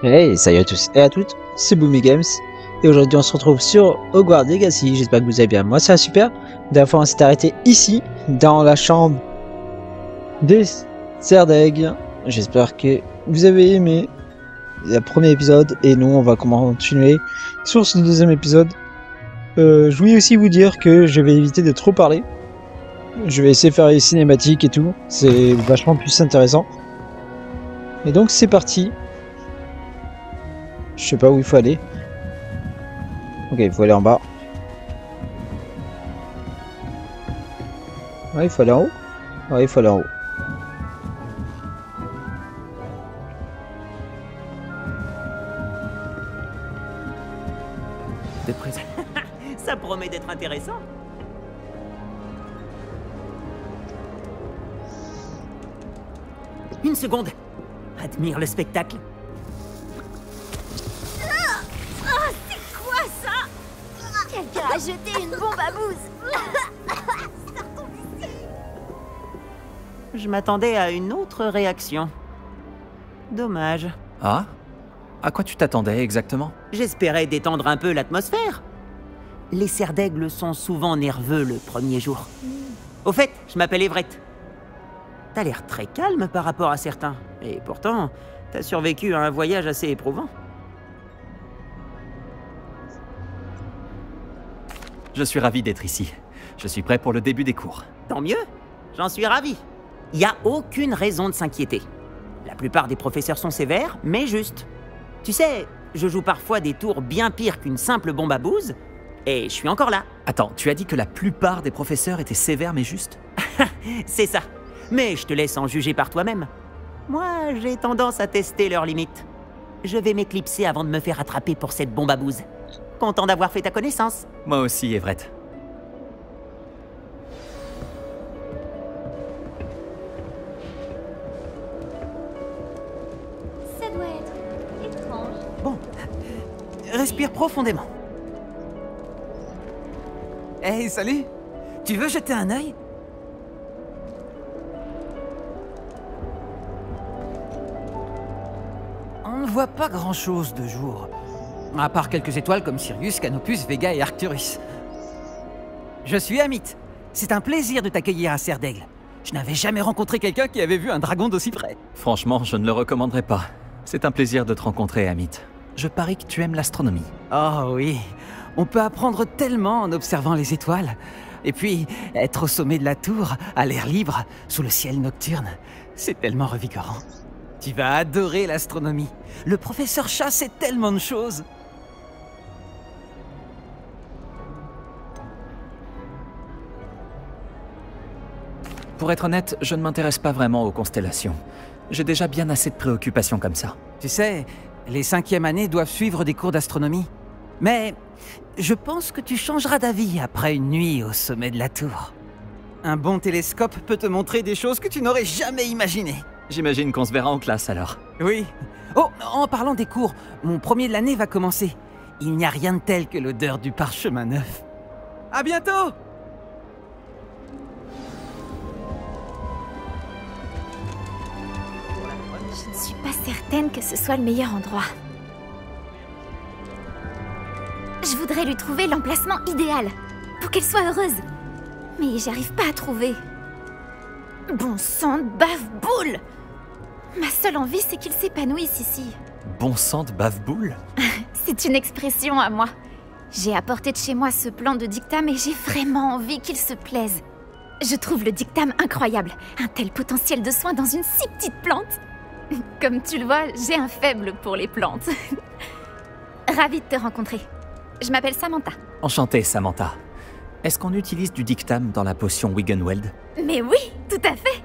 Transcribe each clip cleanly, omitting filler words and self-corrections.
Hey, salut à tous et à toutes, c'est Boomy Games et aujourd'hui on se retrouve sur Hogwarts Legacy. J'espère que vous allez bien, moi ça va super. Dernière fois on s'est arrêté ici, dans la chambre des Serdeg. J'espère que vous avez aimé le premier épisode et nous on va continuer sur ce deuxième épisode. Je voulais aussi vous dire que je vais éviter de trop parler. Je vais essayer de faire les cinématiques et tout, c'est vachement plus intéressant. Et donc c'est parti. Je sais pas où il faut aller. Ok, il faut aller en bas. Ouais, il faut aller en haut. Ouais, il faut aller en haut. T'es présent. Ça promet d'être intéressant. Une seconde. Admire le spectacle. C'est quoi ça? Quelqu'un a jeté une bombe à bouse. Je m'attendais à une autre réaction. Dommage. Ah? À quoi tu t'attendais exactement? J'espérais détendre un peu l'atmosphère. Les cerfs d'aigle sont souvent nerveux le premier jour. Au fait, je m'appelle Everett. T'as l'air très calme par rapport à certains. Et pourtant, t'as survécu à un voyage assez éprouvant. Je suis ravi d'être ici. Je suis prêt pour le début des cours. Tant mieux, j'en suis ravi. Y a aucune raison de s'inquiéter. La plupart des professeurs sont sévères, mais justes. Tu sais, je joue parfois des tours bien pires qu'une simple bombe à bouse, et je suis encore là. Attends, tu as dit que la plupart des professeurs étaient sévères mais justes? C'est ça. Mais je te laisse en juger par toi-même. Moi, j'ai tendance à tester leurs limites. Je vais m'éclipser avant de me faire attraper pour cette bombe à bouse. Content d'avoir fait ta connaissance. Moi aussi, Everett. Ça doit être étrange. Bon, respire profondément. Hey, salut! Tu veux jeter un œil? On ne voit pas grand-chose de jour. À part quelques étoiles comme Sirius, Canopus, Vega et Arcturus. Je suis Amit. C'est un plaisir de t'accueillir à Serdaigle. Je n'avais jamais rencontré quelqu'un qui avait vu un dragon d'aussi près. Franchement, je ne le recommanderais pas. C'est un plaisir de te rencontrer, Amit. Je parie que tu aimes l'astronomie. Oh oui, on peut apprendre tellement en observant les étoiles. Et puis, être au sommet de la tour, à l'air libre, sous le ciel nocturne, c'est tellement revigorant. Tu vas adorer l'astronomie. Le professeur Chat sait tellement de choses. Pour être honnête, je ne m'intéresse pas vraiment aux constellations. J'ai déjà bien assez de préoccupations comme ça. Tu sais, les 5e années doivent suivre des cours d'astronomie. Mais je pense que tu changeras d'avis après une nuit au sommet de la tour. Un bon télescope peut te montrer des choses que tu n'aurais jamais imaginées. J'imagine qu'on se verra en classe alors. Oui. Oh, en parlant des cours, mon premier de l'année va commencer. Il n'y a rien de tel que l'odeur du parchemin neuf. À bientôt! Je ne suis pas certaine que ce soit le meilleur endroit. Je voudrais lui trouver l'emplacement idéal pour qu'elle soit heureuse. Mais j'arrive pas à trouver. Bon sang de bave-boule! Ma seule envie, c'est qu'il s'épanouisse ici. Bon sang de bave-boule? C'est une expression à moi. J'ai apporté de chez moi ce plant de dictame et j'ai vraiment envie qu'il se plaise. Je trouve le dictame incroyable. Un tel potentiel de soin dans une si petite plante. Comme tu le vois, j'ai un faible pour les plantes. Ravie de te rencontrer. Je m'appelle Samantha. Enchanté, Samantha. Est-ce qu'on utilise du dictame dans la potion Wiggenweld? Mais oui, tout à fait.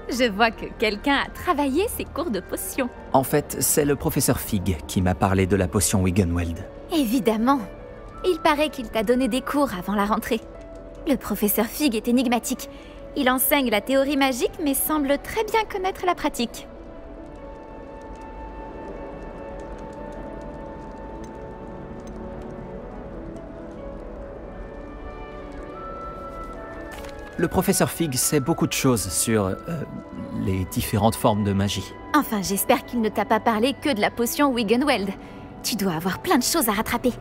Je vois que quelqu'un a travaillé ses cours de potions. En fait, c'est le professeur Fig qui m'a parlé de la potion Wiggenweld. Évidemment. Il paraît qu'il t'a donné des cours avant la rentrée. Le professeur Fig est énigmatique. Il enseigne la théorie magique mais semble très bien connaître la pratique. Le professeur Fig sait beaucoup de choses sur les différentes formes de magie. Enfin, j'espère qu'il ne t'a pas parlé que de la potion Wiggenweld. Tu dois avoir plein de choses à rattraper.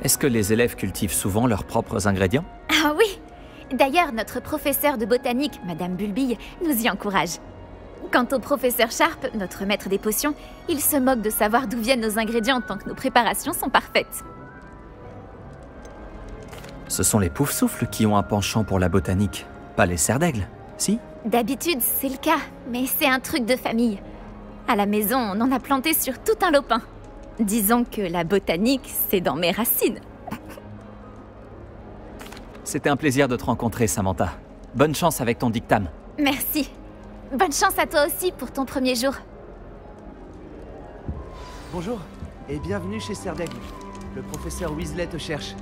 Est-ce que les élèves cultivent souvent leurs propres ingrédients? Ah oui! D'ailleurs, notre professeur de botanique, Madame Bulbille, nous y encourage. Quant au professeur Sharp, notre maître des potions, il se moque de savoir d'où viennent nos ingrédients tant que nos préparations sont parfaites. Ce sont les Poufsouffles qui ont un penchant pour la botanique, pas les cerfs d'aigle, si? D'habitude, c'est le cas, mais c'est un truc de famille. À la maison, on en a planté sur tout un lopin. Disons que la botanique, c'est dans mes racines. C'était un plaisir de te rencontrer, Samantha. Bonne chance avec ton dictame. Merci. Bonne chance à toi aussi pour ton premier jour. Bonjour, et bienvenue chez Serdaigle. Le professeur Weasley te cherche.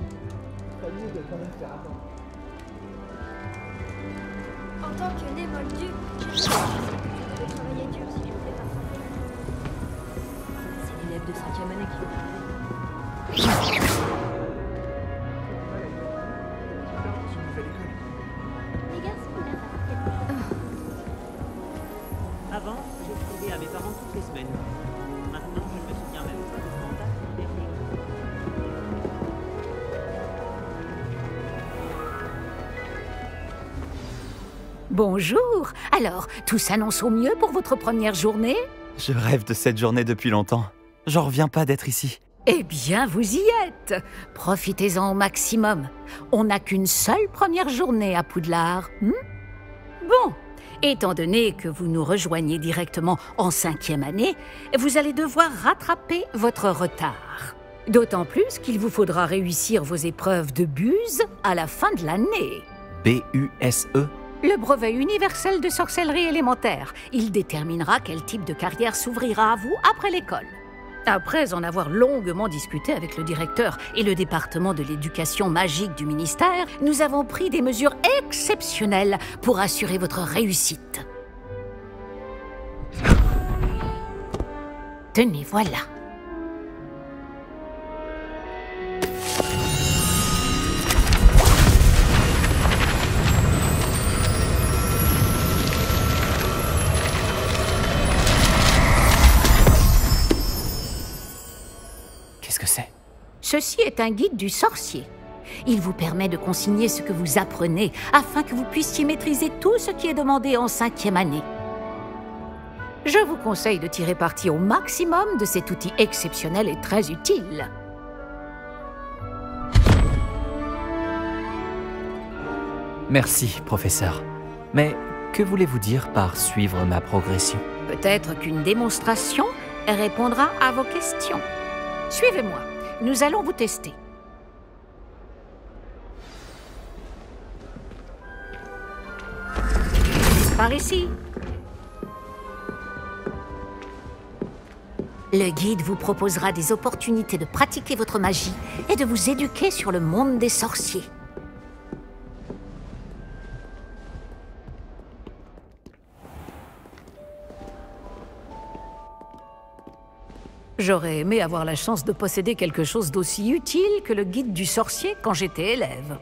En tant que né moldu, je sais que je vais travailler dur si je ne fais pas ça. C'est l'élève de 5e année qui... Les garçons, là, Avant, j'écrivais à mes parents toutes les semaines. Maintenant, je ne me souviens même pas de ce mandat d'écrire. Bonjour. Alors, tout s'annonce au mieux pour votre première journée? Je rêve de cette journée depuis longtemps. J'en reviens pas d'être ici. Eh bien, vous y êtes. Profitez-en au maximum. On n'a qu'une seule première journée à Poudlard. Bon, étant donné que vous nous rejoignez directement en 5e année, vous allez devoir rattraper votre retard. D'autant plus qu'il vous faudra réussir vos épreuves de buse à la fin de l'année. B-U-S-E? Le brevet universel de sorcellerie élémentaire. Il déterminera quel type de carrière s'ouvrira à vous après l'école. Après en avoir longuement discuté avec le directeur et le département de l'éducation magique du ministère, nous avons pris des mesures exceptionnelles pour assurer votre réussite. Tenez, voilà. Qu'est-ce que c'est? Ceci est un guide du sorcier. Il vous permet de consigner ce que vous apprenez afin que vous puissiez maîtriser tout ce qui est demandé en 5e année. Je vous conseille de tirer parti au maximum de cet outil exceptionnel et très utile. Merci, professeur. Mais que voulez-vous dire par suivre ma progression? Peut-être qu'une démonstration répondra à vos questions. Suivez-moi, nous allons vous tester. Par ici. Le guide vous proposera des opportunités de pratiquer votre magie et de vous éduquer sur le monde des sorciers. J'aurais aimé avoir la chance de posséder quelque chose d'aussi utile que le guide du sorcier quand j'étais élève.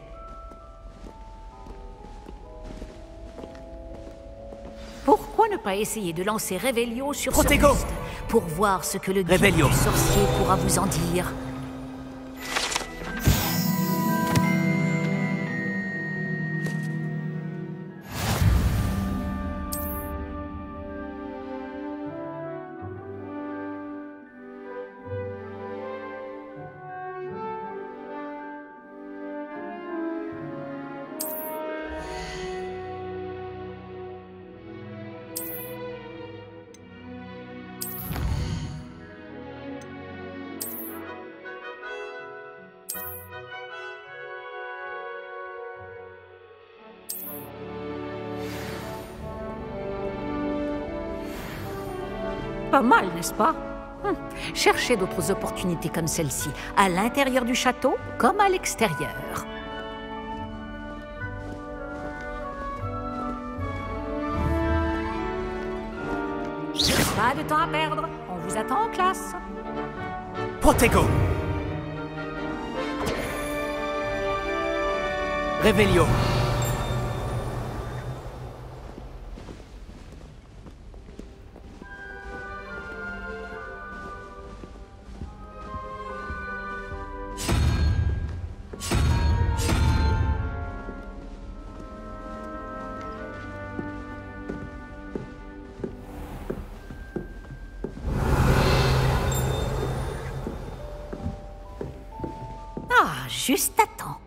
Pourquoi ne pas essayer de lancer Revelio sur ce Protego test pour voir ce que le guide Revelio. du sorcier pourra vous en dire? Pas mal, n'est-ce pas? Cherchez d'autres opportunités comme celle-ci, à l'intérieur du château comme à l'extérieur. Pas de temps à perdre, on vous attend en classe. Protego. Revelio. Ah, juste à temps.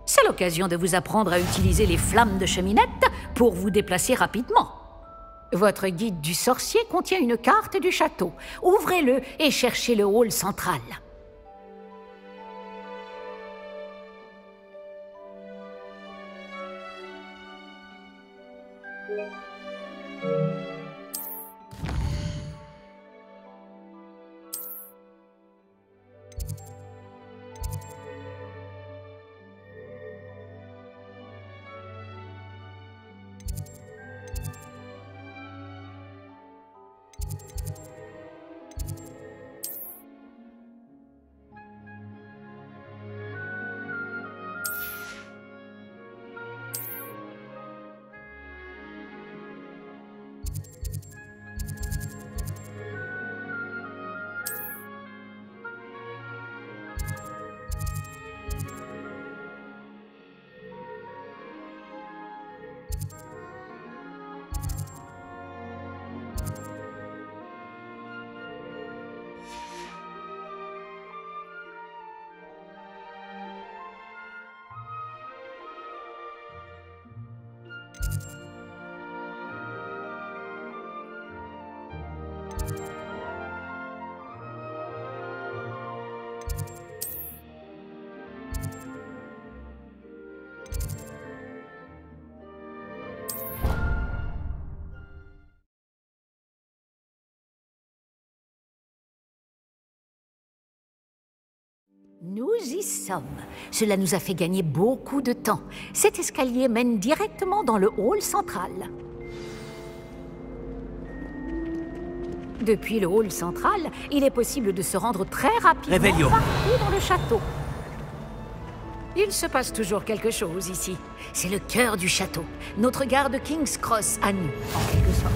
C'est l'occasion de vous apprendre à utiliser les flammes de cheminette pour vous déplacer rapidement. Votre guide du sorcier contient une carte du château. Ouvrez-le et cherchez le hall central. Nous y sommes. Cela nous a fait gagner beaucoup de temps. Cet escalier mène directement dans le hall central. Depuis le hall central, il est possible de se rendre très rapidement Revelio. partout dans le château. Il se passe toujours quelque chose ici. C'est le cœur du château. Notre gare de King's Cross à nous, en quelque sorte.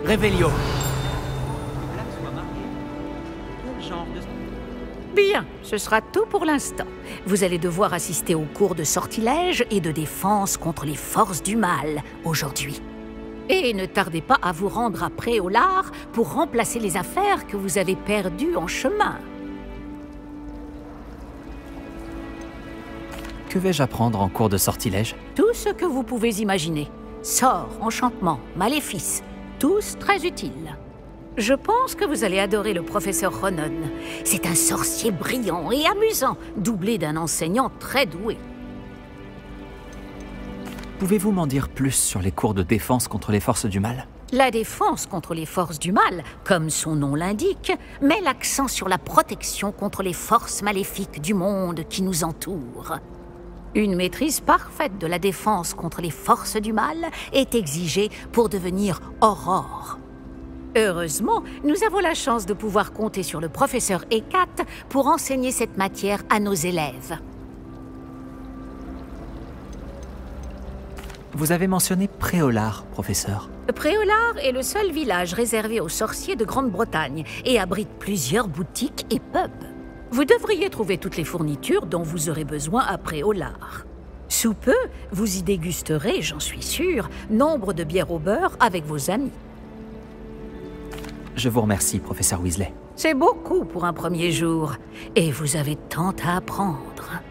Revelio. Bien, ce sera tout pour l'instant. Vous allez devoir assister aux cours de sortilège et de défense contre les forces du mal aujourd'hui. Et ne tardez pas à vous rendre à Préolard pour remplacer les affaires que vous avez perdues en chemin. Que vais-je apprendre en cours de sortilège? Tout ce que vous pouvez imaginer. Sorts, enchantements, maléfices, tous très utiles. Je pense que vous allez adorer le professeur Ronon. C'est un sorcier brillant et amusant, doublé d'un enseignant très doué. Pouvez-vous m'en dire plus sur les cours de défense contre les forces du mal? La défense contre les forces du mal, comme son nom l'indique, met l'accent sur la protection contre les forces maléfiques du monde qui nous entoure. Une maîtrise parfaite de la défense contre les forces du mal est exigée pour devenir Aurore. Heureusement, nous avons la chance de pouvoir compter sur le professeur Hécate pour enseigner cette matière à nos élèves. Vous avez mentionné Préolard, professeur. Préolard est le seul village réservé aux sorciers de Grande-Bretagne et abrite plusieurs boutiques et pubs. Vous devriez trouver toutes les fournitures dont vous aurez besoin à Préolard. Sous peu, vous y dégusterez, j'en suis sûre, nombre de bières au beurre avec vos amis. Je vous remercie, professeur Weasley. C'est beaucoup pour un premier jour, et vous avez tant à apprendre.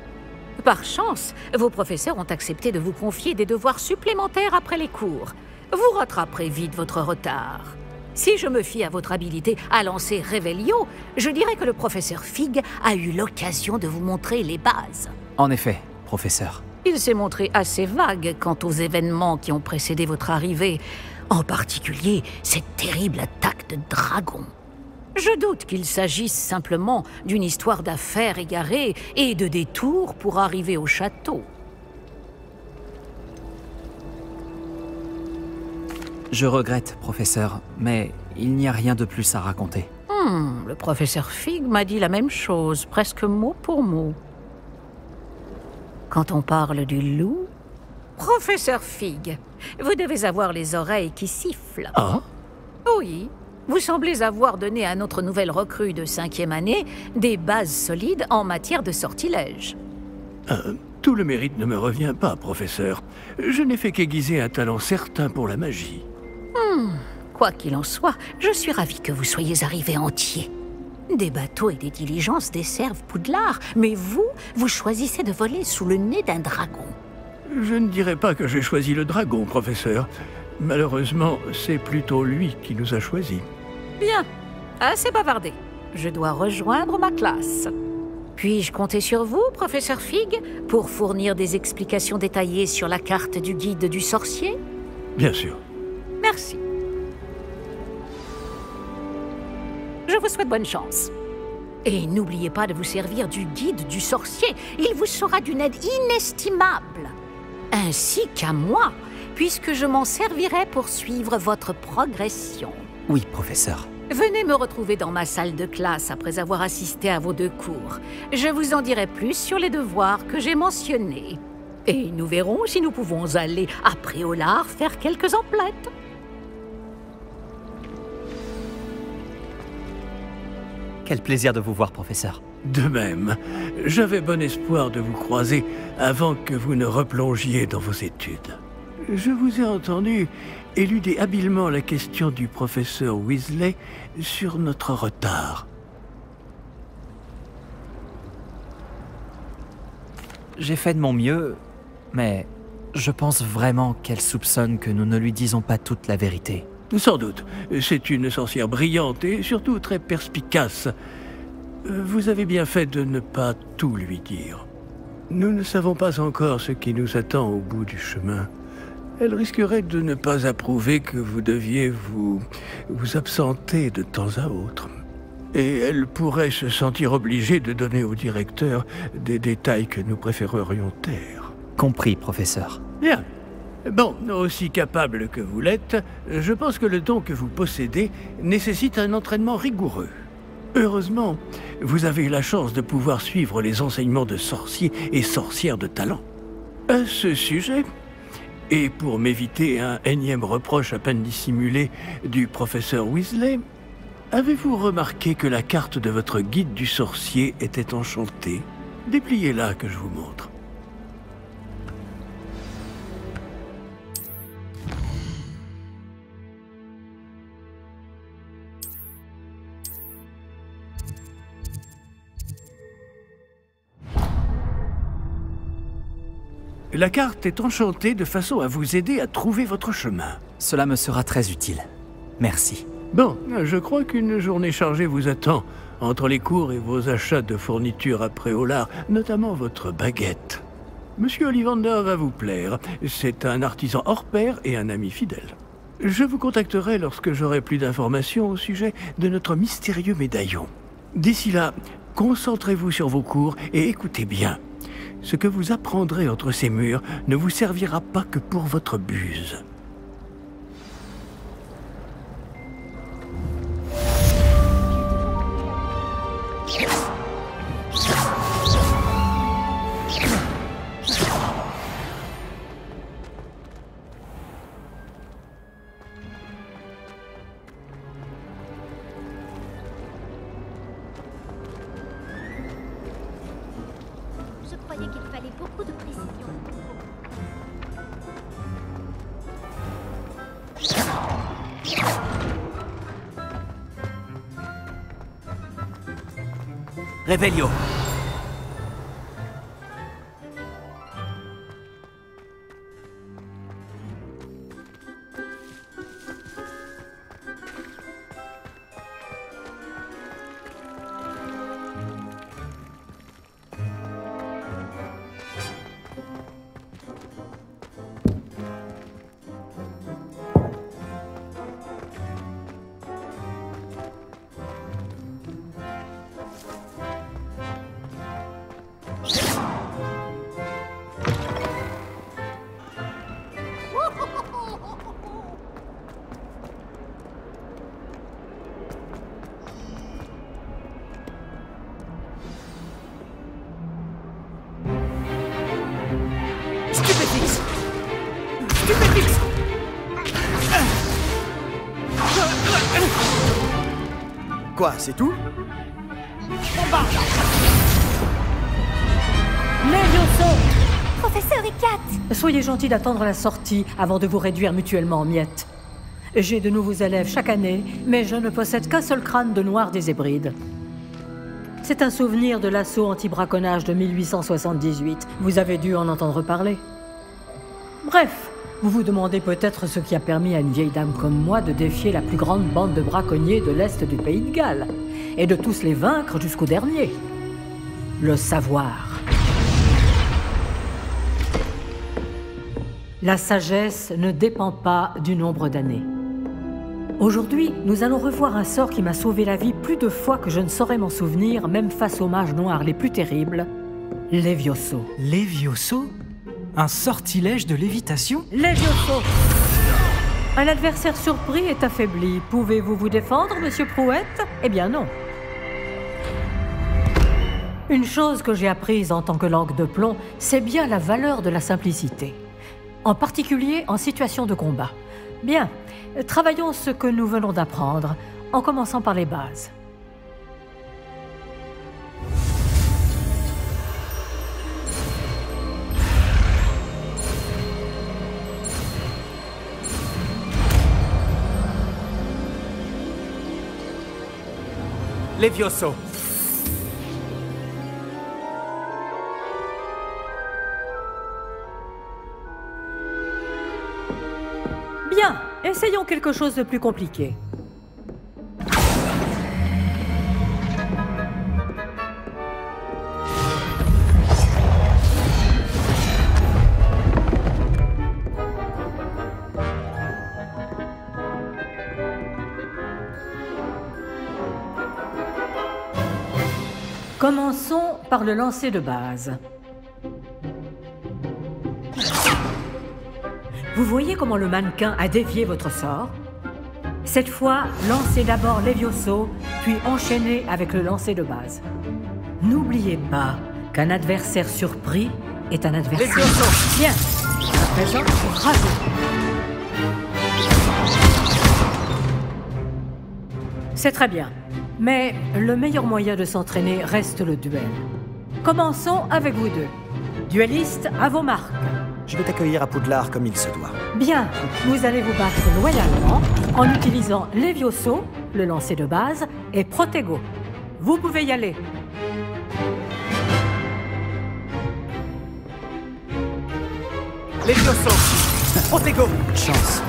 Par chance, vos professeurs ont accepté de vous confier des devoirs supplémentaires après les cours. Vous rattraperez vite votre retard. Si je me fie à votre habilité à lancer Revelio, je dirais que le professeur Fig a eu l'occasion de vous montrer les bases. En effet, professeur. Il s'est montré assez vague quant aux événements qui ont précédé votre arrivée, en particulier cette terrible attaque de dragon. Je doute qu'il s'agisse simplement d'une histoire d'affaires égarées et de détours pour arriver au château. Je regrette, professeur, mais il n'y a rien de plus à raconter. Le professeur Fig m'a dit la même chose, presque mot pour mot. Quand on parle du loup... Professeur Fig, vous devez avoir les oreilles qui sifflent. Ah? Oui, vous semblez avoir donné à notre nouvelle recrue de 5e année des bases solides en matière de sortilège. Tout le mérite ne me revient pas, professeur. Je n'ai fait qu'aiguiser un talent certain pour la magie. Quoi qu'il en soit, je suis ravie que vous soyez arrivé entier. Des bateaux et des diligences desservent Poudlard, mais vous choisissez de voler sous le nez d'un dragon. Je ne dirais pas que j'ai choisi le dragon, professeur. Malheureusement, c'est plutôt lui qui nous a choisis. Bien, assez bavardé. Je dois rejoindre ma classe. Puis-je compter sur vous, professeur Fig, pour fournir des explications détaillées sur la carte du guide du sorcier? Bien sûr. Merci. Je vous souhaite bonne chance. Et n'oubliez pas de vous servir du guide du sorcier. Il vous sera d'une aide inestimable. Ainsi qu'à moi, puisque je m'en servirai pour suivre votre progression. Oui, professeur. Venez me retrouver dans ma salle de classe après avoir assisté à vos 2 cours. Je vous en dirai plus sur les devoirs que j'ai mentionnés. Et nous verrons si nous pouvons aller à Préolard faire quelques emplettes. Quel plaisir de vous voir, professeur. De même, j'avais bon espoir de vous croiser avant que vous ne replongiez dans vos études. Je vous ai entendu éluder habilement la question du professeur Weasley sur notre retard. J'ai fait de mon mieux, mais je pense vraiment qu'elle soupçonne que nous ne lui disons pas toute la vérité. Sans doute. C'est une sorcière brillante et surtout très perspicace. Vous avez bien fait de ne pas tout lui dire. Nous ne savons pas encore ce qui nous attend au bout du chemin. Elle risquerait de ne pas approuver que vous deviez vous absenter de temps à autre. Et elle pourrait se sentir obligée de donner au directeur des détails que nous préférerions taire. Compris, professeur. Bien. Bon, aussi capable que vous l'êtes, je pense que le don que vous possédez nécessite un entraînement rigoureux. Heureusement, vous avez eu la chance de pouvoir suivre les enseignements de sorciers et sorcières de talent. À ce sujet, et pour m'éviter un énième reproche à peine dissimulé du professeur Weasley, avez-vous remarqué que la carte de votre guide du sorcier était enchantée? Dépliez-la que je vous montre. La carte est enchantée de façon à vous aider à trouver votre chemin. Cela me sera très utile. Merci. Bon, je crois qu'une journée chargée vous attend, entre les cours et vos achats de fournitures à Préolard, notamment votre baguette. Monsieur Ollivander va vous plaire. C'est un artisan hors pair et un ami fidèle. Je vous contacterai lorsque j'aurai plus d'informations au sujet de notre mystérieux médaillon. D'ici là, concentrez-vous sur vos cours et écoutez bien. Ce que vous apprendrez entre ces murs ne vous servira pas que pour votre buse. Je croyais qu'il fallait beaucoup de précision. Réveillon. Stupéfix! Quoi, c'est tout? Levioso! Professeur Ikat! Soyez gentil d'attendre la sortie avant de vous réduire mutuellement en miettes. J'ai de nouveaux élèves chaque année, mais je ne possède qu'un seul crâne de noir des Hébrides. C'est un souvenir de l'assaut anti-braconnage de 1878. Vous avez dû en entendre parler. Bref, vous vous demandez peut-être ce qui a permis à une vieille dame comme moi de défier la plus grande bande de braconniers de l'Est du pays de Galles, et de tous les vaincre jusqu'au dernier. Le savoir. La sagesse ne dépend pas du nombre d'années. Aujourd'hui, nous allons revoir un sort qui m'a sauvé la vie plus de fois que je ne saurais m'en souvenir, même face aux mages noirs les plus terribles, Levioso. Levioso? Un sortilège de lévitation? Levioso! Un adversaire surpris est affaibli. Pouvez-vous vous défendre, monsieur Prouette? Eh bien non. Une chose que j'ai apprise en tant que langue de plomb, c'est bien la valeur de la simplicité. En particulier en situation de combat. Bien, travaillons ce que nous venons d'apprendre, en commençant par les bases. Levioso! Bien, essayons quelque chose de plus compliqué. Commençons par le lancer de base. Vous voyez comment le mannequin a dévié votre sort? Cette fois, lancez d'abord Levioso, puis enchaînez avec le lancer de base. N'oubliez pas qu'un adversaire surpris est un adversaire... Levioso! Bien. À présent, bravo. C'est très bien. Mais le meilleur moyen de s'entraîner reste le duel. Commençons avec vous deux. Duellistes, à vos marques. Je vais t'accueillir à Poudlard comme il se doit. Bien, vous allez vous battre loyalement en utilisant Levioso, le lancer de base, et Protego. Vous pouvez y aller. Levioso! Protego! Chance.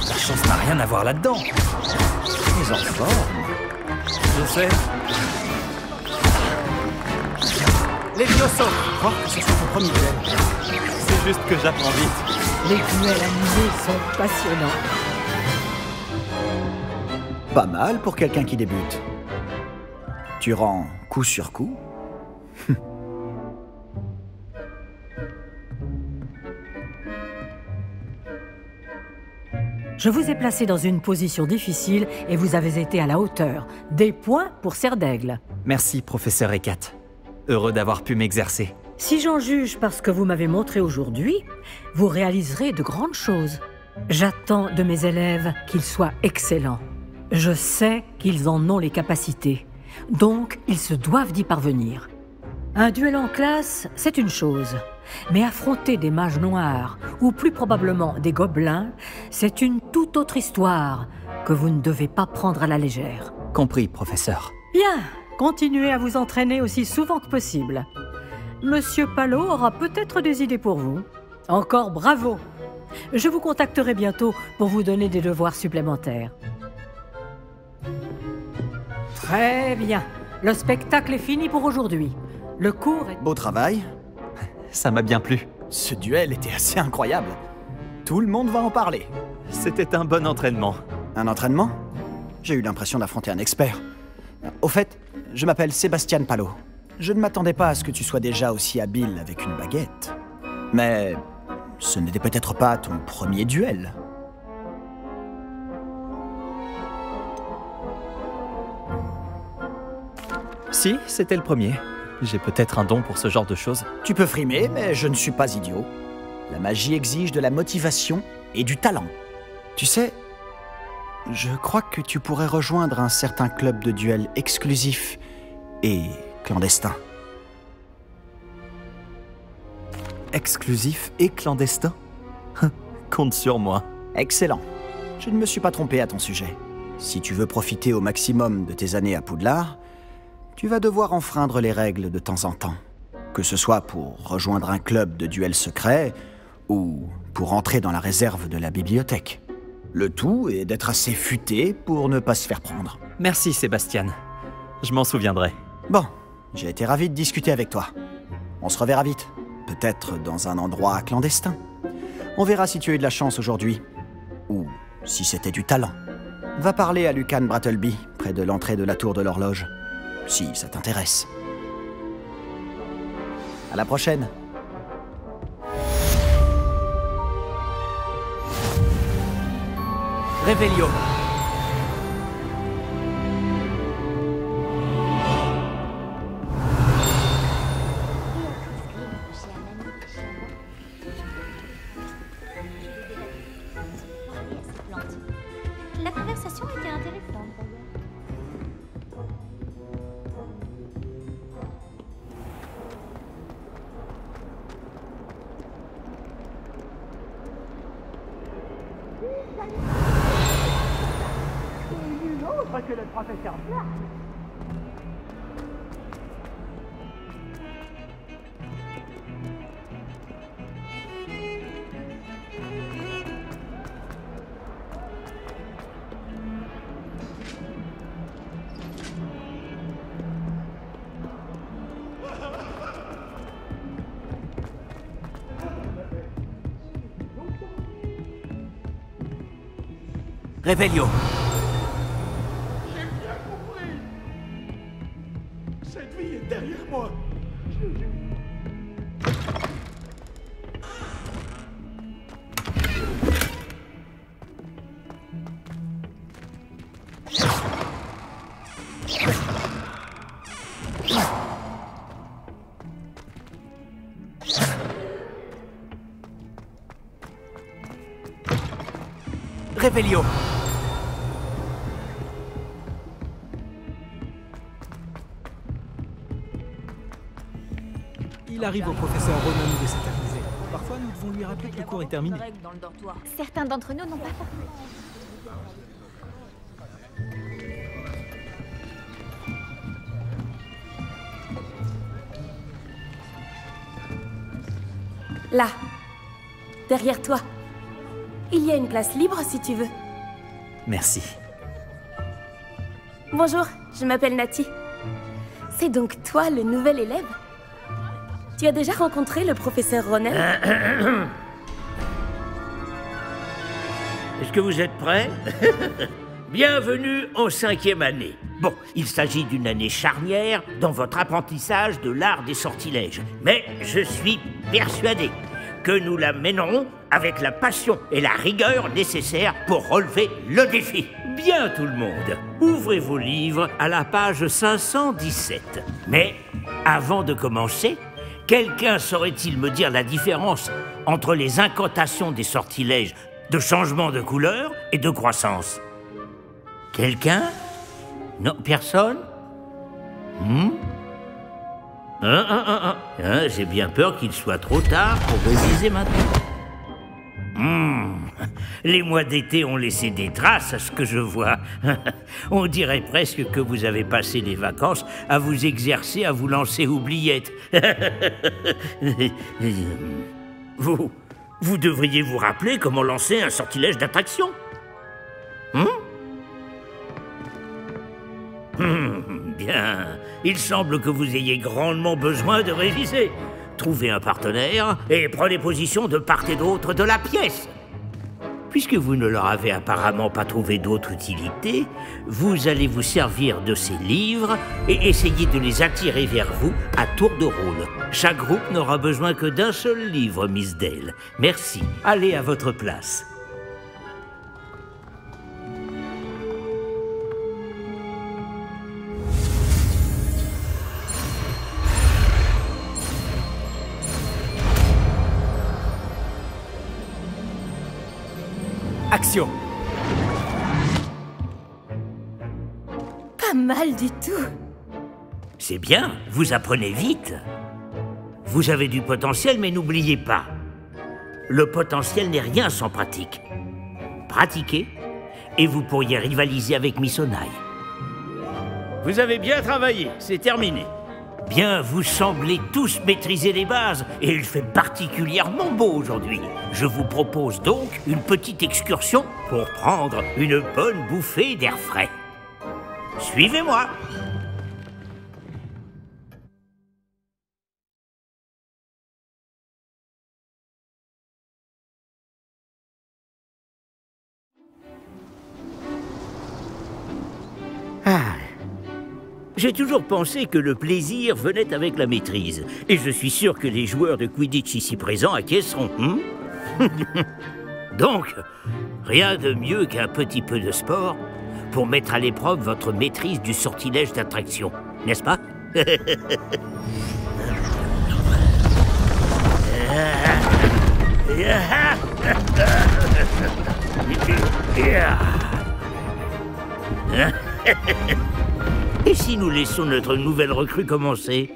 La chance n'a rien à voir là-dedans. Les enfants. Je sais. Levioso! Crois que ce soit ton premier duel. C'est juste que j'apprends vite. Les duels animés sont passionnants. Pas mal pour quelqu'un qui débute. Tu rends coup sur coup. Je vous ai placé dans une position difficile et vous avez été à la hauteur. Des points pour Serre d'Aigle. Merci, professeur Ekat. Heureux d'avoir pu m'exercer. Si j'en juge par ce que vous m'avez montré aujourd'hui, vous réaliserez de grandes choses. J'attends de mes élèves qu'ils soient excellents. Je sais qu'ils en ont les capacités, donc ils se doivent d'y parvenir. Un duel en classe, c'est une chose, mais affronter des mages noirs, ou plus probablement des gobelins, c'est une toute autre histoire que vous ne devez pas prendre à la légère. Compris, professeur. Bien, continuez à vous entraîner aussi souvent que possible. Monsieur Palot aura peut-être des idées pour vous. Encore bravo! Je vous contacterai bientôt pour vous donner des devoirs supplémentaires. Très bien. Le spectacle est fini pour aujourd'hui. Le cours est... Beau travail. Ça m'a bien plu. Ce duel était assez incroyable. Tout le monde va en parler. C'était un bon entraînement. Un entraînement? J'ai eu l'impression d'affronter un expert. Au fait, je m'appelle Sébastien Palot. Je ne m'attendais pas à ce que tu sois déjà aussi habile avec une baguette. Mais ce n'était peut-être pas ton premier duel. Si, c'était le premier. J'ai peut-être un don pour ce genre de choses. Tu peux frimer, mais je ne suis pas idiot. La magie exige de la motivation et du talent. Tu sais, je crois que tu pourrais rejoindre un certain club de duel exclusif et clandestin. Exclusif et clandestin? Compte sur moi. Excellent. Je ne me suis pas trompé à ton sujet. Si tu veux profiter au maximum de tes années à Poudlard, tu vas devoir enfreindre les règles de temps en temps. Que ce soit pour rejoindre un club de duel secret ou pour entrer dans la réserve de la bibliothèque. Le tout est d'être assez futé pour ne pas se faire prendre. Merci Sébastien. Je m'en souviendrai. Bon, j'ai été ravi de discuter avec toi. On se reverra vite. Peut-être dans un endroit clandestin. On verra si tu as eu de la chance aujourd'hui. Ou si c'était du talent. Va parler à Lucan Brattleby, près de l'entrée de la tour de l'horloge. Si ça t'intéresse. À la prochaine. Revelio. La conversation était intéressante. Que le professeur Black. Revelio. Cette vie est derrière moi. Revelio. Il arrive au professeur Ronan de s'éterniser. Parfois, nous devons lui rappeler que le cours est terminé. Certains d'entre nous n'ont pas compris. Là, derrière toi. Il y a une place libre si tu veux. Merci. Bonjour, je m'appelle Nati. C'est donc toi le nouvel élève? Tu as déjà rencontré le professeur Ronan? Est-ce que vous êtes prêts? Bienvenue en 5e année. Bon, il s'agit d'une année charnière dans votre apprentissage de l'art des sortilèges. Mais je suis persuadé que nous la mènerons avec la passion et la rigueur nécessaires pour relever le défi. Bien tout le monde, ouvrez vos livres à la page 517. Mais avant de commencer, quelqu'un saurait-il me dire la différence entre les incantations des sortilèges de changement de couleur et de croissance? Quelqu'un? Non, personne? J'ai bien peur qu'il soit trop tard pour réviser maintenant. Les mois d'été ont laissé des traces à ce que je vois. On dirait presque que vous avez passé les vacances à vous exercer à vous lancer oubliettes. Vous devriez vous rappeler comment lancer un sortilège d'attraction. Bien, il semble que vous ayez grandement besoin de réviser. Trouvez un partenaire et prenez position de part et d'autre de la pièce. Puisque vous ne leur avez apparemment pas trouvé d'autre utilité, vous allez vous servir de ces livres et essayer de les attirer vers vous à tour de rôle. Chaque groupe n'aura besoin que d'un seul livre, Miss Dale. Merci. Allez à votre place. Action! Pas mal du tout. C'est bien, vous apprenez vite. Vous avez du potentiel, mais n'oubliez pas, le potentiel n'est rien sans pratique. Pratiquez, et vous pourriez rivaliser avec Miss Onaï. Vous avez bien travaillé, c'est terminé. Bien, vous semblez tous maîtriser les bases, et il fait particulièrement beau aujourd'hui. Je vous propose donc une petite excursion pour prendre une bonne bouffée d'air frais. Suivez-moi. J'ai toujours pensé que le plaisir venait avec la maîtrise. Et je suis sûr que les joueurs de Quidditch ici présents acquiesceront. Donc, rien de mieux qu'un petit peu de sport pour mettre à l'épreuve votre maîtrise du sortilège d'attraction, n'est-ce pas? Et si nous laissons notre nouvelle recrue commencer?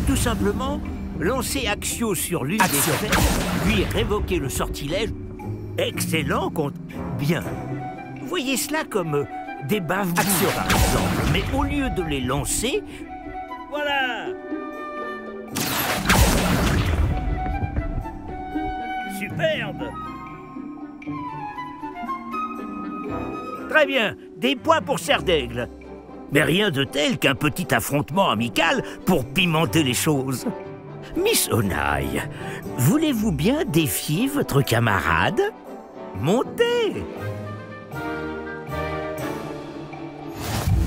Tout simplement, lancer Accio sur l'une des sphères, puis révoquer le sortilège. Excellent compte. Bien. Voyez cela comme des baves par exemple. Mais au lieu de les lancer, voilà. Superbe. Très bien, des points pour Serdaigle. Mais rien de tel qu'un petit affrontement amical pour pimenter les choses. Miss Onaï, voulez-vous bien défier votre camarade? Montez!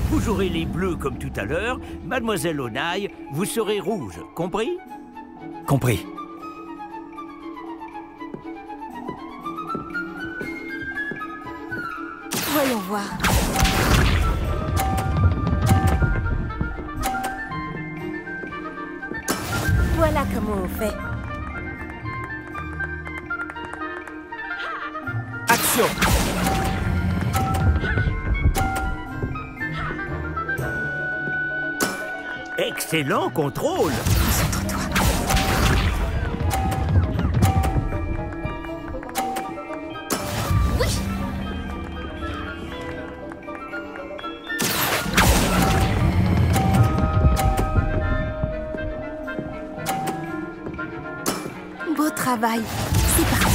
Vous jouerez les bleus comme tout à l'heure. Mademoiselle Onaï, vous serez rouge, compris? Compris. Voyons voir. Voilà comment on fait. Action! Excellent contrôle! Concentre-toi. Oui. Beau travail. C'est parti.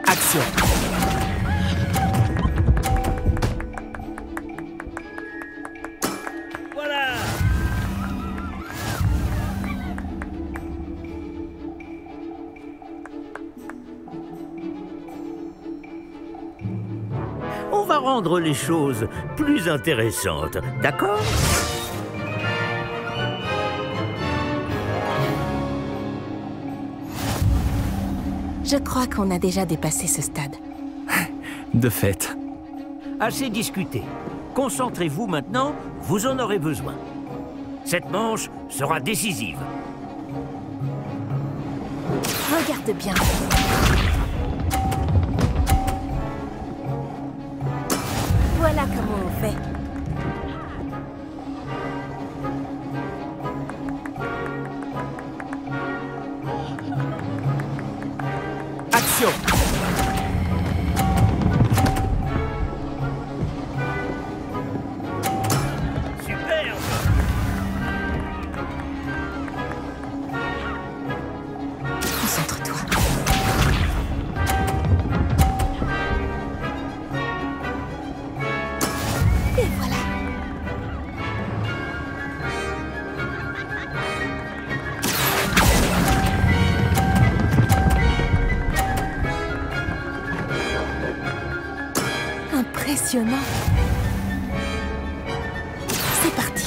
Action! Voilà! On va rendre les choses plus intéressantes, d'accord? Je crois qu'on a déjà dépassé ce stade. De fait. Assez discuté. Concentrez-vous maintenant, vous en aurez besoin. Cette manche sera décisive. Regarde bien. Voilà comment on fait. Action! Superbe! Concentre-toi. Et voilà. Impressionnant. C'est parti.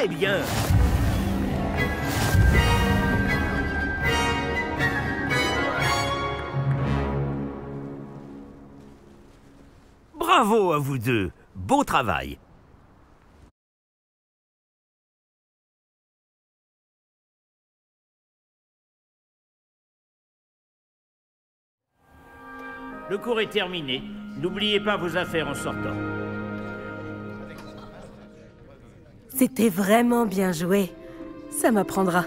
Très bien. Bravo à vous deux. Beau travail. Le cours est terminé. N'oubliez pas vos affaires en sortant. C'était vraiment bien joué. Ça m'apprendra.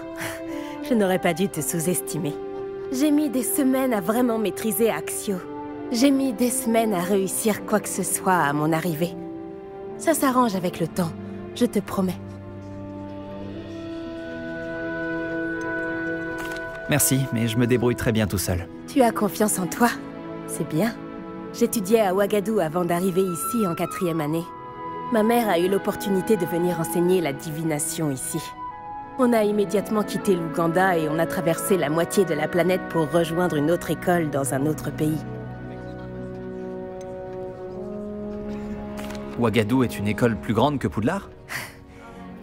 Je n'aurais pas dû te sous-estimer. J'ai mis des semaines à vraiment maîtriser Axio. J'ai mis des semaines à réussir quoi que ce soit à mon arrivée. Ça s'arrange avec le temps, je te promets. Merci, mais je me débrouille très bien tout seul. Tu as confiance en toi. C'est bien. J'étudiais à Ouagadou avant d'arriver ici en 4e année. Ma mère a eu l'opportunité de venir enseigner la divination ici. On a immédiatement quitté l'Ouganda et on a traversé la moitié de la planète pour rejoindre une autre école dans un autre pays. Ouagadou est une école plus grande que Poudlard?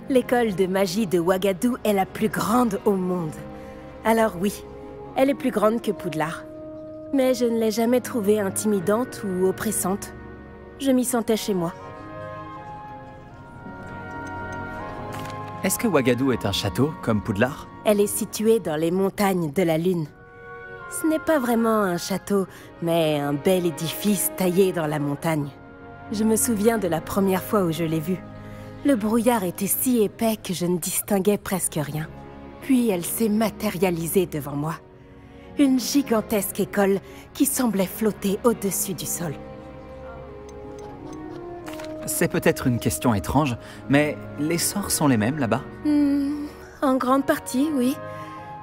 L'école de magie de Ouagadou est la plus grande au monde. Alors oui, elle est plus grande que Poudlard. Mais je ne l'ai jamais trouvée intimidante ou oppressante. Je m'y sentais chez moi. Est-ce que Ouagadou est un château, comme Poudlard? Elle est située dans les montagnes de la Lune. Ce n'est pas vraiment un château, mais un bel édifice taillé dans la montagne. Je me souviens de la première fois où je l'ai vue. Le brouillard était si épais que je ne distinguais presque rien. Puis elle s'est matérialisée devant moi. Une gigantesque école qui semblait flotter au-dessus du sol. C'est peut-être une question étrange, mais les sorts sont les mêmes là-bas? En grande partie, oui.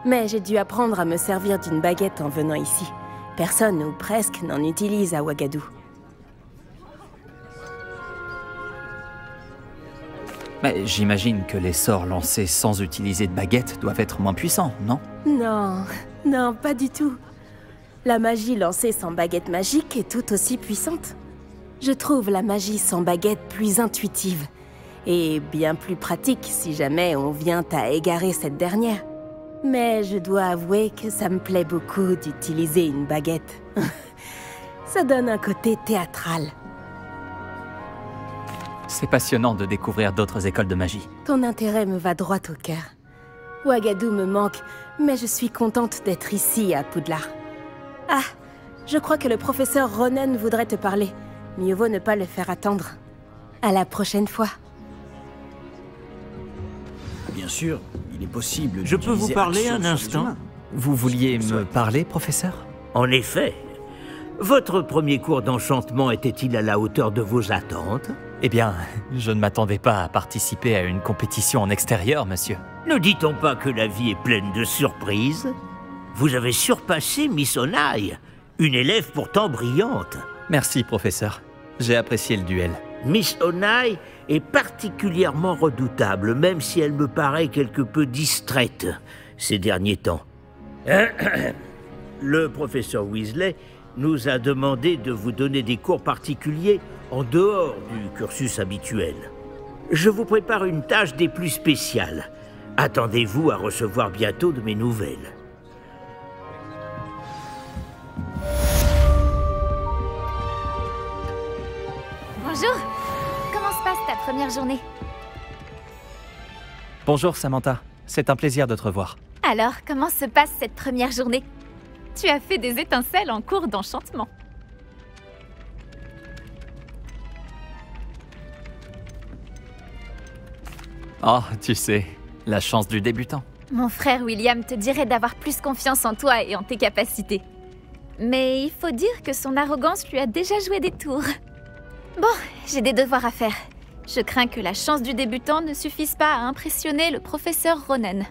Mais j'ai dû apprendre à me servir d'une baguette en venant ici. Personne, ou presque, n'en utilise à Ouagadou. Mais j'imagine que les sorts lancés sans utiliser de baguette doivent être moins puissants, non? Non, non, pas du tout. La magie lancée sans baguette magique est tout aussi puissante. Je trouve la magie sans baguette plus intuitive et bien plus pratique si jamais on vient à égarer cette dernière. Mais je dois avouer que ça me plaît beaucoup d'utiliser une baguette. Ça donne un côté théâtral. C'est passionnant de découvrir d'autres écoles de magie. Ton intérêt me va droit au cœur. Ouagadou me manque, mais je suis contente d'être ici à Poudlard. Ah, je crois que le professeur Ronen voudrait te parler. Mieux vaut ne pas le faire attendre. À la prochaine fois. Bien sûr, il est possible. Je peux vous parler un instant? Vous vouliez me parler, professeur? En effet. Votre premier cours d'enchantement était-il à la hauteur de vos attentes? Eh bien, je ne m'attendais pas à participer à une compétition en extérieur, monsieur. Ne dit-on pas que la vie est pleine de surprises? Vous avez surpassé Miss Onai, une élève pourtant brillante. Merci, professeur. J'ai apprécié le duel. Miss Onai est particulièrement redoutable, même si elle me paraît quelque peu distraite ces derniers temps. Le professeur Weasley nous a demandé de vous donner des cours particuliers en dehors du cursus habituel. Je vous prépare une tâche des plus spéciales. Attendez-vous à recevoir bientôt de mes nouvelles. Bonjour. Comment se passe ta première journée? Bonjour, Samantha. C'est un plaisir de te revoir. Alors, comment se passe cette première journée? Tu as fait des étincelles en cours d'enchantement. Oh, tu sais, la chance du débutant. Mon frère William te dirait d'avoir plus confiance en toi et en tes capacités. Mais il faut dire que son arrogance lui a déjà joué des tours. Bon, j'ai des devoirs à faire. Je crains que la chance du débutant ne suffise pas à impressionner le professeur Ronen.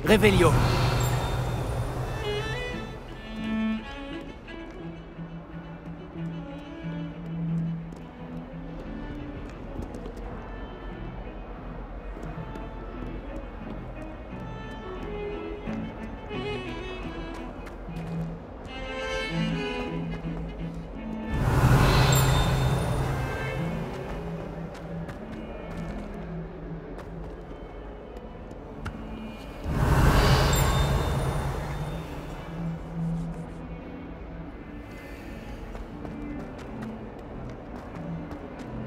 Réveillon.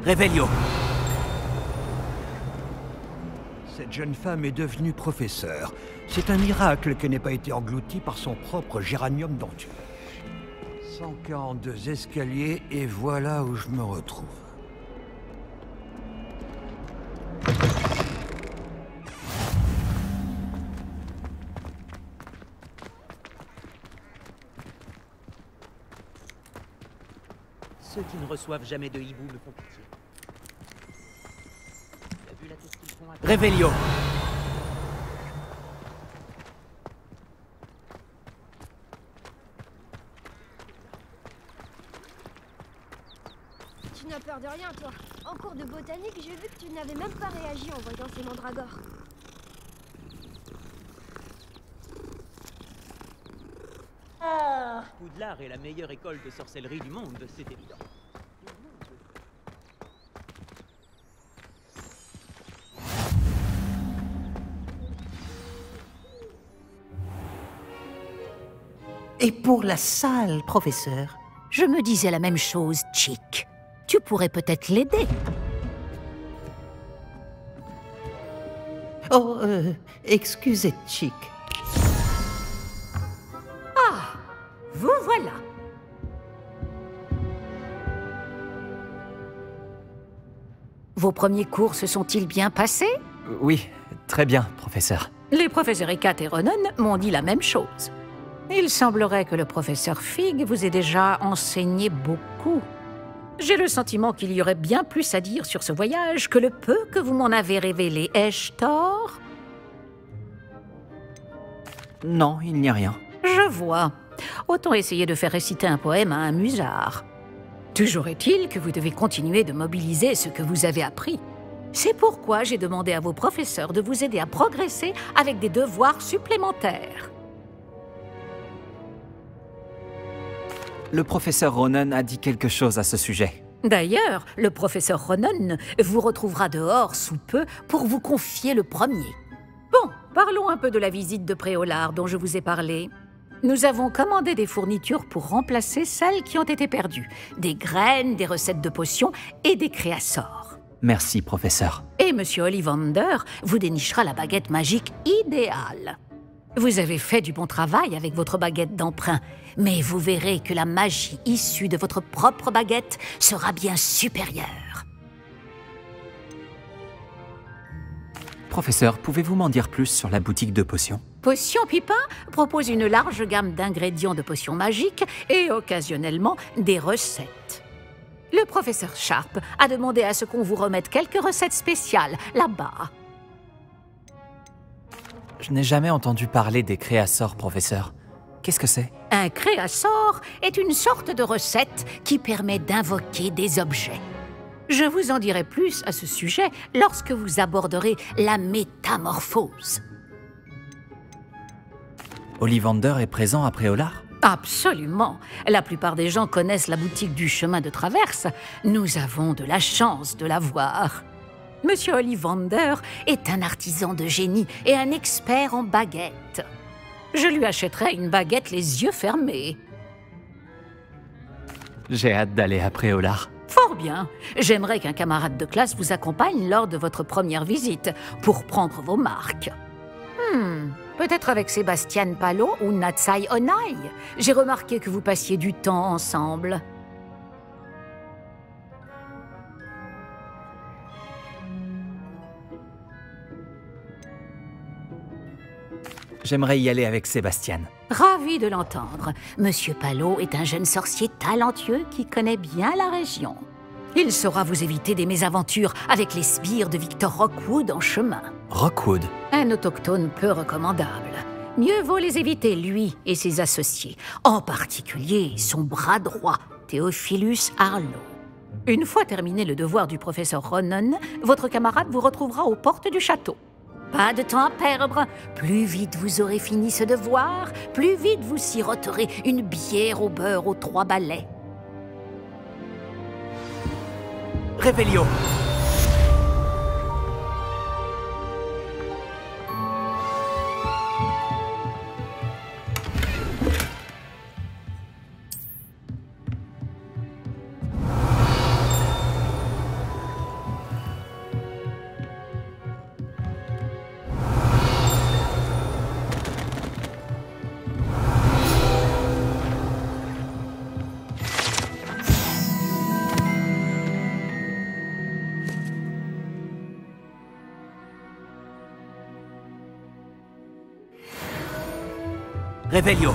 Réveillon. Cette jeune femme est devenue professeure. C'est un miracle qu'elle n'ait pas été engloutie par son propre géranium denture. 142 escaliers et voilà où je me retrouve. Ceux qui ne reçoivent jamais de hibou me font pitié. T'as vu la tête qu'ils font à... Réveillon. Tu n'as peur de rien, toi. En cours de botanique, j'ai vu que tu n'avais même pas réagi en voyant ces mandragores. Poudlard est la meilleure école de sorcellerie du monde, c'est évident. Et pour la salle, professeur? Je me disais la même chose, Chick. Tu pourrais peut-être l'aider. Oh, excusez, Chick. Ah, vous voilà. Vos premiers cours se sont-ils bien passés? Oui, très bien, professeur. Les professeurs Ekat et Ronan m'ont dit la même chose. Il semblerait que le professeur Fig vous ait déjà enseigné beaucoup. J'ai le sentiment qu'il y aurait bien plus à dire sur ce voyage que le peu que vous m'en avez révélé. Ai-je tort? Non, il n'y a rien. Je vois. Autant essayer de faire réciter un poème à un musard. Toujours est-il que vous devez continuer de mobiliser ce que vous avez appris. C'est pourquoi j'ai demandé à vos professeurs de vous aider à progresser avec des devoirs supplémentaires. Le professeur Ronan a dit quelque chose à ce sujet. D'ailleurs, le professeur Ronan vous retrouvera dehors sous peu pour vous confier le premier. Bon, parlons un peu de la visite de Préolard dont je vous ai parlé. Nous avons commandé des fournitures pour remplacer celles qui ont été perdues. Des graines, des recettes de potions et des créassors. Merci, professeur. Et Monsieur Ollivander vous dénichera la baguette magique idéale. Vous avez fait du bon travail avec votre baguette d'emprunt, mais vous verrez que la magie issue de votre propre baguette sera bien supérieure. Professeur, pouvez-vous m'en dire plus sur la boutique de potions? Potion Pipin propose une large gamme d'ingrédients de potions magiques et occasionnellement des recettes. Le professeur Sharp a demandé à ce qu'on vous remette quelques recettes spéciales là-bas. Je n'ai jamais entendu parler des créassors, professeur. Qu'est-ce que c'est? Un créassor est une sorte de recette qui permet d'invoquer des objets. Je vous en dirai plus à ce sujet lorsque vous aborderez la métamorphose. Ollivander est présent à Préolard? Absolument. La plupart des gens connaissent la boutique du chemin de traverse. Nous avons de la chance de la voir. Monsieur Ollivander est un artisan de génie et un expert en baguettes. Je lui achèterai une baguette les yeux fermés. J'ai hâte d'aller à Préolard. Fort bien. J'aimerais qu'un camarade de classe vous accompagne lors de votre première visite pour prendre vos marques. Peut-être avec Sébastien Palo ou Natsai Onai. J'ai remarqué que vous passiez du temps ensemble. J'aimerais y aller avec Sébastien. Ravi de l'entendre. Monsieur Palo est un jeune sorcier talentueux qui connaît bien la région. Il saura vous éviter des mésaventures avec les sbires de Victor Rockwood en chemin. Rockwood. Un autochtone peu recommandable. Mieux vaut les éviter, lui et ses associés. En particulier, son bras droit, Theophilus Harlow. Une fois terminé le devoir du professeur Ronan, votre camarade vous retrouvera aux portes du château. Pas de temps à perdre. Plus vite vous aurez fini ce devoir, plus vite vous siroterez une bière au beurre aux 3 balais. Réveillon. Réveillon.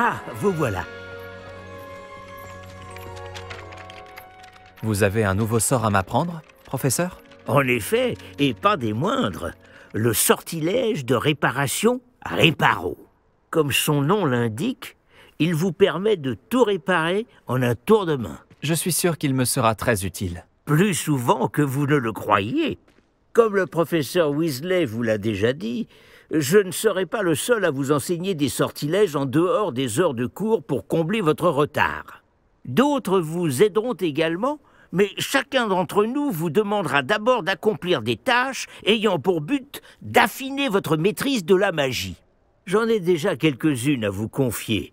Ah, vous voilà. Vous avez un nouveau sort à m'apprendre, professeur? En effet, et pas des moindres. Le sortilège de réparation Réparo. Comme son nom l'indique, il vous permet de tout réparer en un tour de main. Je suis sûr qu'il me sera très utile. Plus souvent que vous ne le croyez. Comme le professeur Weasley vous l'a déjà dit, je ne serai pas le seul à vous enseigner des sortilèges en dehors des heures de cours pour combler votre retard. D'autres vous aideront également, mais chacun d'entre nous vous demandera d'abord d'accomplir des tâches ayant pour but d'affiner votre maîtrise de la magie. J'en ai déjà quelques-unes à vous confier.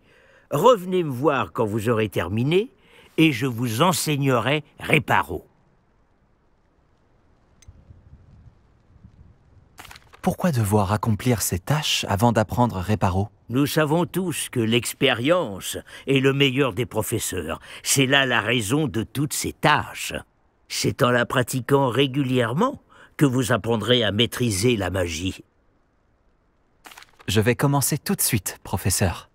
Revenez me voir quand vous aurez terminé, et je vous enseignerai Réparo. Pourquoi devoir accomplir ces tâches avant d'apprendre Réparo? Nous savons tous que l'expérience est le meilleur des professeurs. C'est là la raison de toutes ces tâches. C'est en la pratiquant régulièrement que vous apprendrez à maîtriser la magie. Je vais commencer tout de suite, professeur.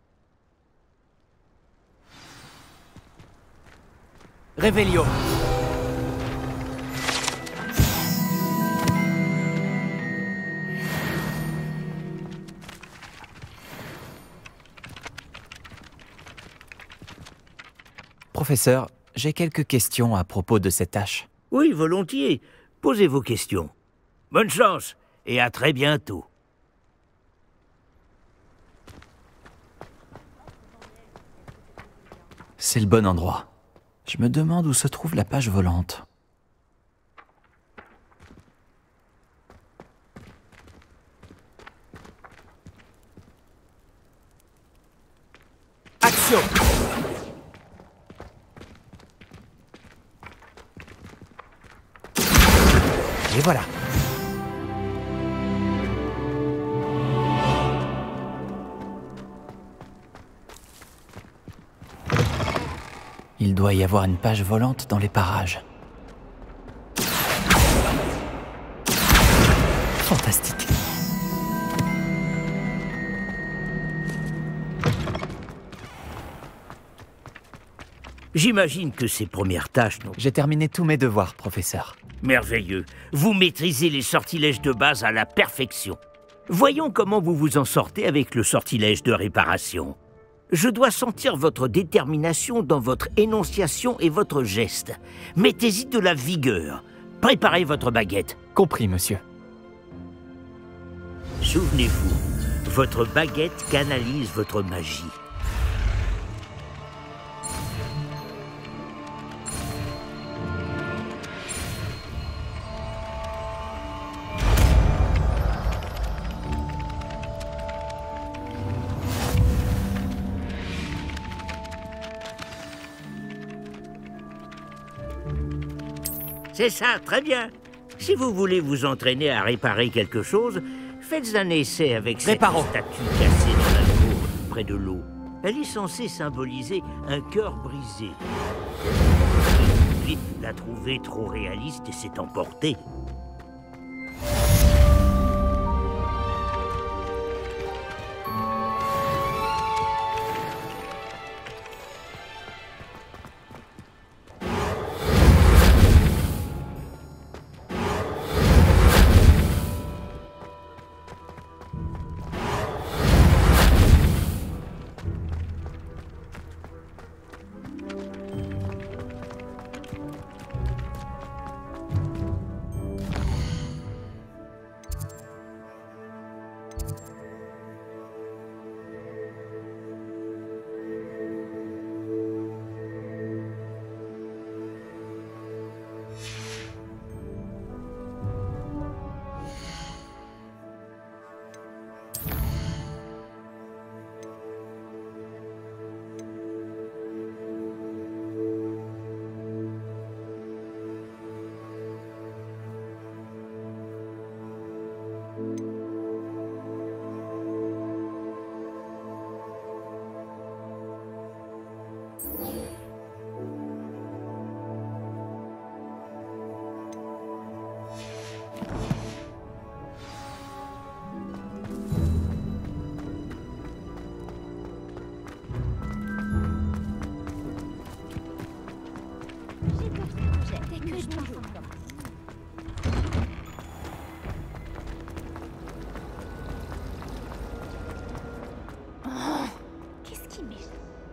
Revelio. Professeur, j'ai quelques questions à propos de cette hache. Oui, volontiers. Posez vos questions. Bonne chance et à très bientôt. C'est le bon endroit. Je me demande où se trouve la page volante. Action! Et voilà. Il doit y avoir une page volante dans les parages. Fantastique. J'imagine que ces premières tâches n'ont... J'ai terminé tous mes devoirs, professeur. Merveilleux. Vous maîtrisez les sortilèges de base à la perfection. Voyons comment vous vous en sortez avec le sortilège de réparation. Je dois sentir votre détermination dans votre énonciation et votre geste. Mettez-y de la vigueur. Préparez votre baguette. Compris, monsieur. Souvenez-vous, votre baguette canalise votre magie. C'est ça, très bien. Si vous voulez vous entraîner à réparer quelque chose, faites un essai avec cette statue cassée dans la cour, près de l'eau. Elle est censée symboliser un cœur brisé. Puis, l'a trouvée trop réaliste et s'est emportée.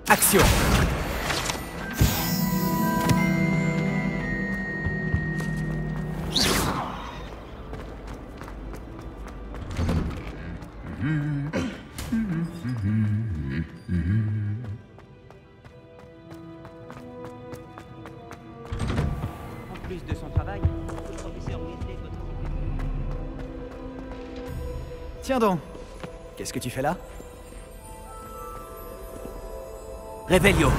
Action! En plus de son travail, le professeur Weasley doit... Tiens donc, qu'est-ce que tu fais là? Revelio.